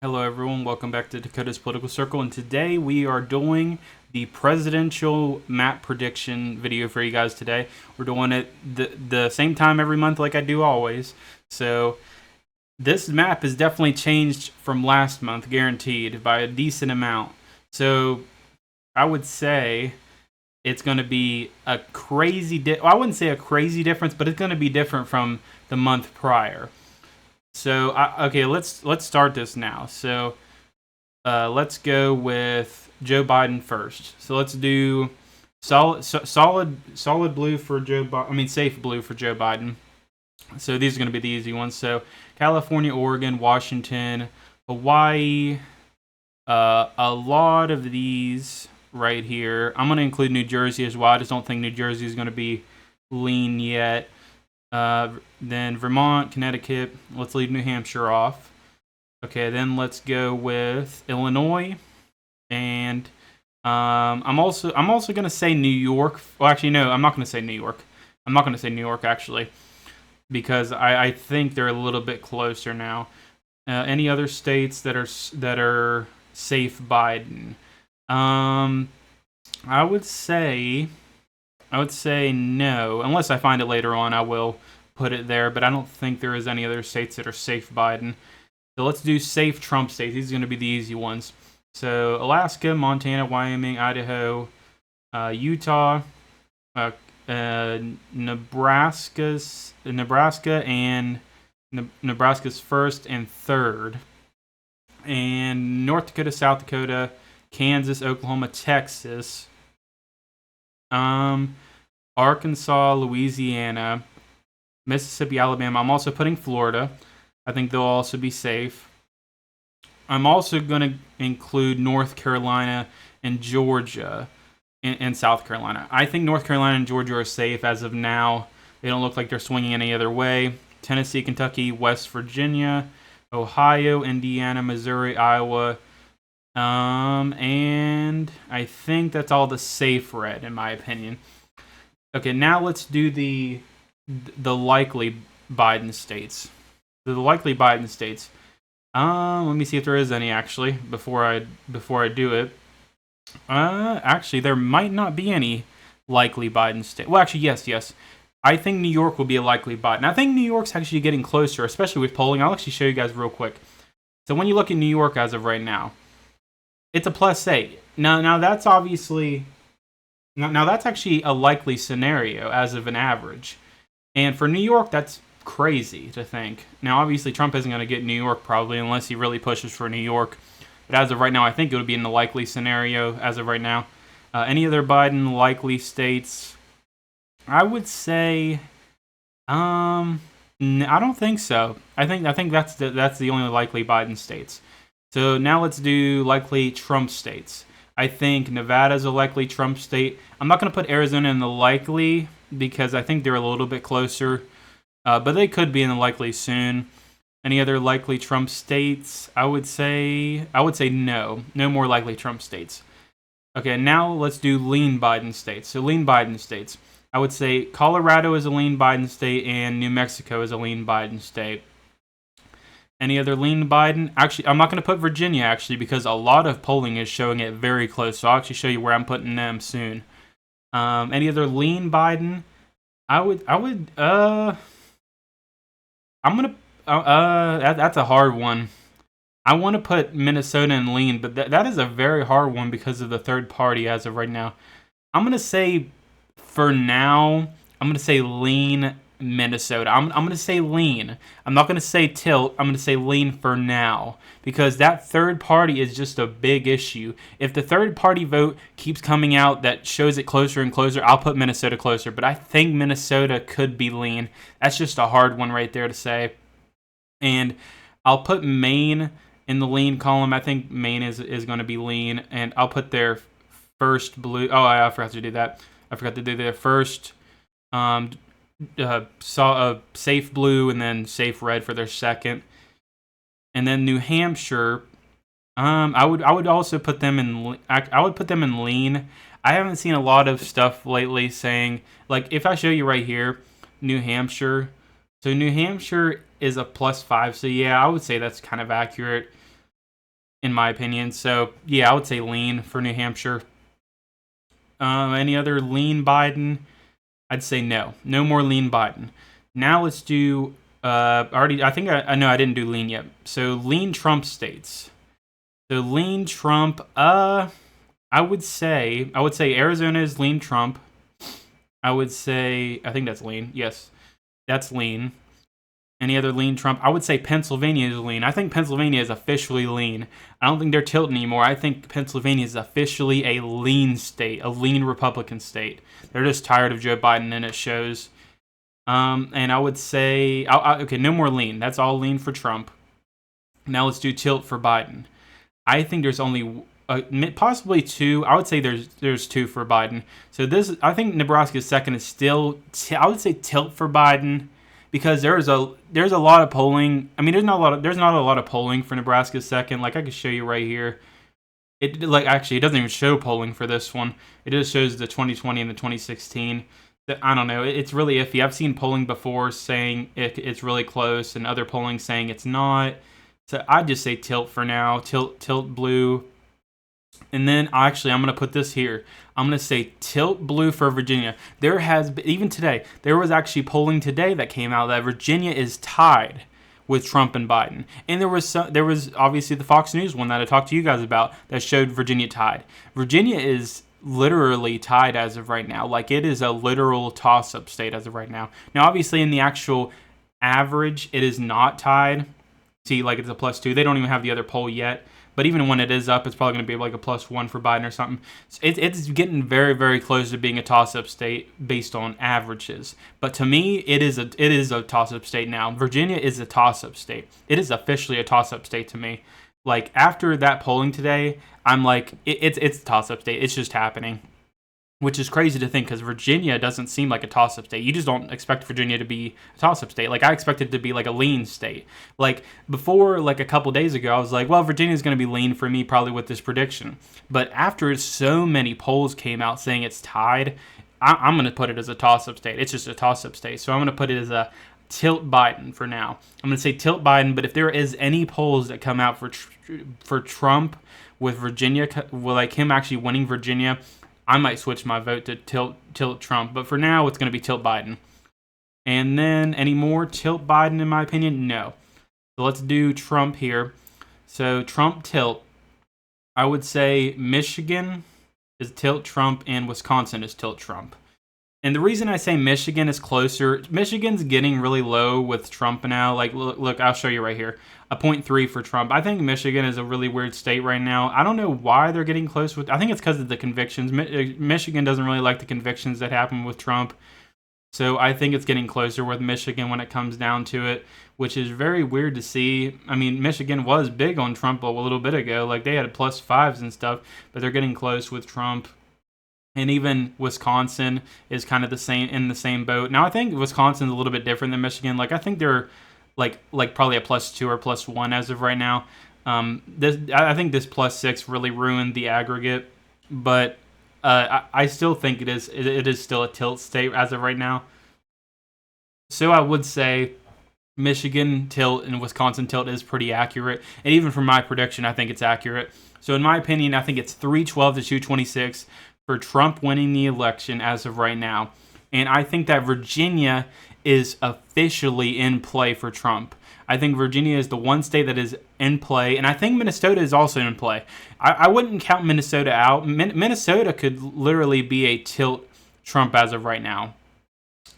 Hello everyone, welcome back to Dakota's Political Circle, and today we are doing the presidential map prediction video for you guys today. We're doing it the same time every month like I do always. So this map has definitely changed from last month, guaranteed, by a decent amount. So I would say it's going to be a crazy, I wouldn't say a crazy difference, but it's going to be different from the month prior. So okay, let's start this now. So let's go with Joe Biden first. So let's do solid blue for Joe Biden. I mean safe blue for Joe Biden. So these are going to be the easy ones. So California, Oregon, Washington, Hawaii. A lot of these right here. I'm going to include New Jersey as well. I just don't think New Jersey is going to be lean yet. Then Vermont, Connecticut. Let's leave New Hampshire off. Okay, then let's go with Illinois, and I'm also gonna say New York. Well, actually, no, I'm not gonna say New York. I'm not gonna say New York actually, because I think they're a little bit closer now. Any other states that are safe Biden? I would say no, unless I find it later on. I will put it there, but I don't think there is any other states that are safe Biden. So let's do safe Trump states. These are going to be the easy ones. So Alaska, Montana, Wyoming, Idaho, Utah, Nebraska, and Nebraska's first and third, and North Dakota, South Dakota, Kansas, Oklahoma, Texas, Arkansas, Louisiana, Mississippi, Alabama. I'm also putting Florida. I think they'll also be safe. I'm also going to include North Carolina and Georgia and South Carolina. I think North Carolina and Georgia are safe as of now. They don't look like they're swinging any other way. Tennessee, Kentucky, West Virginia, Ohio, Indiana, Missouri, Iowa. And I think that's all the safe red, in my opinion. Okay, now let's do the likely Biden states. The likely Biden states. Let me see if there is any actually before I do it. Actually, there might not be any likely Biden state. Well, actually, yes. I think New York will be a likely Biden. I think New York's actually getting closer, especially with polling. I'll actually show you guys real quick. So when you look at New York as of right now, it's a +8. Now that's obviously now that's actually a likely scenario as of an average. And for New York, that's crazy to think. Now, obviously, Trump isn't going to get New York probably unless he really pushes for New York. But as of right now, I think it would be in the likely scenario as of right now. Any other Biden likely states? I would say, I don't think so. I think that's the only likely Biden states. So now let's do likely Trump states. I think Nevada's a likely Trump state. I'm not going to put Arizona in the likely because I think they're a little bit closer. But they could be in the likely soon. Any other likely Trump states? I would say no. No more likely Trump states. Okay, now let's do lean Biden states. So lean Biden states. I would say Colorado is a lean Biden state and New Mexico is a lean Biden state. Any other lean Biden? Actually, I'm not going to put Virginia actually because a lot of polling is showing it very close. So I'll actually show you where I'm putting them soon. Any other lean Biden? I'm gonna. That's a hard one. I want to put Minnesota in lean, but that is a very hard one because of the third party as of right now. I'm gonna say, for now, I'm gonna say lean Minnesota. I'm gonna say lean. I'm not gonna say tilt. I'm gonna say lean for now because that third party is just a big issue. If the third party vote keeps coming out that shows it closer and closer, I'll put Minnesota closer. But I think Minnesota could be lean. That's just a hard one right there to say. And I'll put Maine in the lean column. I think Maine is going to be lean, and I'll put their first blue. Oh, I forgot to do that. I forgot to do their first safe blue and then safe red for their second. And then New Hampshire, I would also put them in. I would put them in lean. I haven't seen a lot of stuff lately saying, like, if I show you right here, New Hampshire. So New Hampshire is a +5. So yeah, I would say that's kind of accurate. in my opinion. So yeah, I would say lean for New Hampshire. Any other lean Biden? I'd say no. No more lean Biden. Now let's do. I think I know I didn't do lean yet. So lean Trump states. So lean Trump. I would say Arizona is lean Trump. I think that's lean. Yes, that's lean. Any other lean Trump? I would say Pennsylvania is lean. I think Pennsylvania is officially lean. I don't think they're tilting anymore. I think Pennsylvania is officially a lean state, a lean Republican state. They're just tired of Joe Biden, and it shows. And I would say, okay, no more lean. That's all lean for Trump. Now let's do tilt for Biden. I think there's only possibly two. I would say there's two for Biden. So I think Nebraska's second is still. I would say tilt for Biden. Because there's a lot of polling. I mean, there's not a lot of polling for Nebraska's second. Like I could show you right here. It doesn't even show polling for this one. It just shows the 2020 and the 2016. I don't know. It's really iffy. I've seen polling before saying it's really close, and other polling saying it's not. So I'd just say tilt for now. Tilt blue. And then I'm going to put this here. I'm going to say tilt blue for Virginia. There has been, even today, there was actually polling today that came out that Virginia is tied with Trump and Biden. And there was obviously the Fox News one that I talked to you guys about that showed Virginia tied. Virginia is literally tied as of right now. Like, it is a literal toss-up state as of right now. Now, obviously, in the actual average, it is not tied. See, like, it's a +2. They don't even have the other poll yet. But even when it is up, it's probably going to be like a +1 for Biden or something. So it's getting very, very close to being a toss-up state based on averages. But to me, it is a toss-up state now. Virginia is a toss-up state. It is officially a toss-up state to me. Like, after that polling today, I'm like, it's a toss-up state. It's just happening. Which is crazy to think because Virginia doesn't seem like a toss-up state. You just don't expect Virginia to be a toss-up state. Like, I expected it to be like a lean state. Like, before, like a couple days ago, I was like, well, Virginia's going to be lean for me probably with this prediction. But after so many polls came out saying it's tied, I'm going to put it as a toss-up state. It's just a toss-up state. So I'm going to put it as a tilt Biden for now. I'm going to say tilt Biden, but if there is any polls that come out for Trump with Virginia, like him actually winning Virginia, I might switch my vote to tilt Trump, but for now, it's going to be tilt Biden. And then, any more tilt Biden, in my opinion? No. So let's do Trump here. So Trump tilt. I would say Michigan is tilt Trump and Wisconsin is tilt Trump. And the reason I say Michigan is closer, Michigan's getting really low with Trump now. Like, look, I'll show you right here. A 0.3 for Trump. I think Michigan is a really weird state right now. I don't know why they're getting close with. I think it's because of the convictions. Michigan doesn't really like the convictions that happen with Trump. So I think it's getting closer with Michigan when it comes down to it, which is very weird to see. I mean, Michigan was big on Trump a little bit ago. Like, they had +5s and stuff, but they're getting close with Trump. And even Wisconsin is kind of in the same boat. Now, I think Wisconsin's a little bit different than Michigan. Like, I think they're like probably a +2 or +1 as of right now. I think this +6 really ruined the aggregate, but I still think it is still a tilt state as of right now. So I would say Michigan tilt and Wisconsin tilt is pretty accurate. And even for my prediction, I think it's accurate. So in my opinion, I think it's 312 to 226 for Trump winning the election as of right now. And I think that Virginia is officially in play for Trump. I think Virginia is the one state that is in play, and I think Minnesota is also in play. I wouldn't count Minnesota out. Minnesota could literally be a tilt Trump as of right now.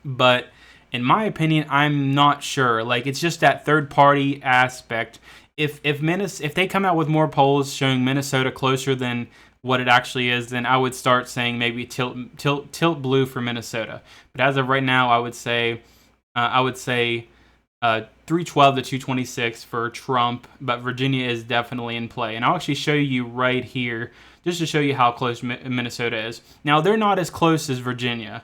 But in my opinion, I'm not sure. Like, it's just that third-party aspect. If they come out with more polls showing Minnesota closer than what it actually is, then I would start saying maybe tilt blue for Minnesota. But as of right now, I would say 312 to 226 for Trump, but Virginia is definitely in play. And I'll actually show you right here, just to show you how close Minnesota is. Now, they're not as close as Virginia.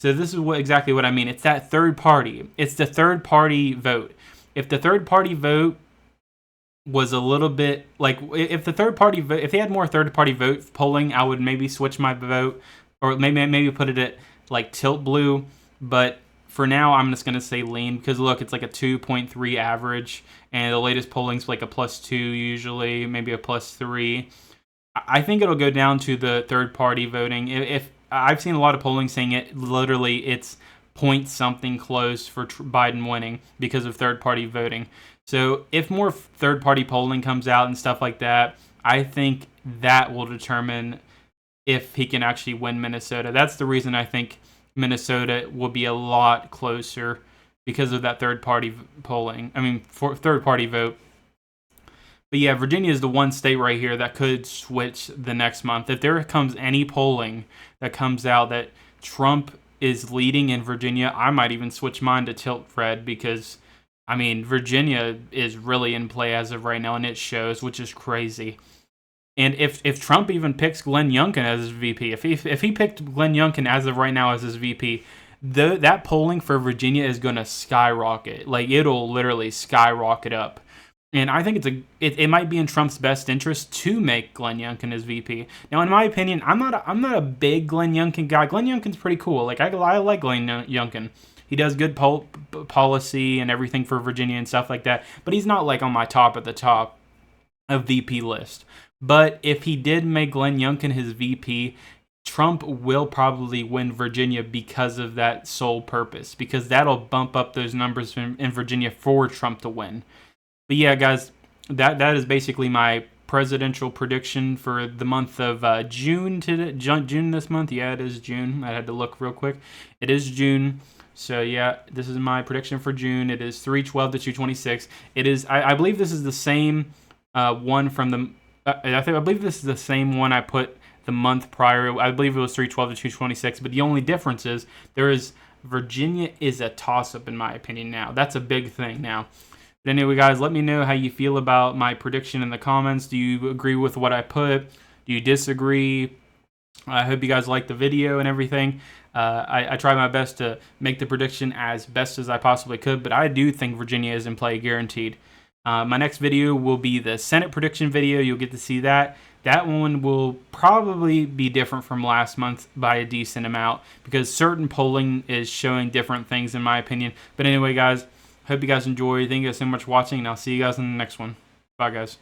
So this is exactly what I mean. It's that third party. It's the third party vote. If the third party vote was a little bit like, if they had more third party vote polling, I would maybe switch my vote, or maybe put it at like tilt blue. But for now, I'm just going to say lean because, look, it's like a 2.3 average, and the latest polling's like a +2 usually, maybe a +3. I think it'll go down to the third-party voting. If I've seen a lot of polling saying it's point something close for Biden winning because of third-party voting. So if more third-party polling comes out and stuff like that, I think that will determine if he can actually win Minnesota. That's the reason I think Minnesota will be a lot closer because of that third-party polling. I mean, for third-party vote. But yeah, Virginia is the one state right here that could switch the next month. If there comes any polling that comes out that Trump is leading in Virginia, I might even switch mine to tilt red because, I mean, Virginia is really in play as of right now, and it shows, which is crazy. And if Trump even picks Glenn Youngkin as his VP, if he picked Glenn Youngkin as of right now as his VP, that polling for Virginia is going to skyrocket. Like, it'll literally skyrocket up. And I think it might be in Trump's best interest to make Glenn Youngkin his VP. Now, in my opinion, I'm not a big Glenn Youngkin guy. Glenn Youngkin's pretty cool. Like I like Glenn Youngkin. He does good policy and everything for Virginia and stuff like that. But he's not like on my top at the top of VP list. But if he did make Glenn Youngkin his VP, Trump will probably win Virginia because of that sole purpose. Because that'll bump up those numbers in Virginia for Trump to win. But yeah, guys, that is basically my presidential prediction for the month of June. June this month. Yeah, it is June. I had to look real quick. It is June. So yeah, this is my prediction for June. It is 312 to 226. It is. I believe this is the same one from the. I believe this is the same one I put the month prior. I believe it was 312 to 226. But the only difference is Virginia is a toss-up in my opinion now. That's a big thing now. But anyway, guys, let me know how you feel about my prediction in the comments. Do you agree with what I put? Do you disagree? I hope you guys liked the video and everything. I tried my best to make the prediction as best as I possibly could, but I do think Virginia is in play, guaranteed. My next video will be the Senate prediction video. You'll get to see that. That one will probably be different from last month by a decent amount because certain polling is showing different things in my opinion. But anyway, guys, hope you guys enjoy. Thank you guys so much for watching, and I'll see you guys in the next one. Bye, guys.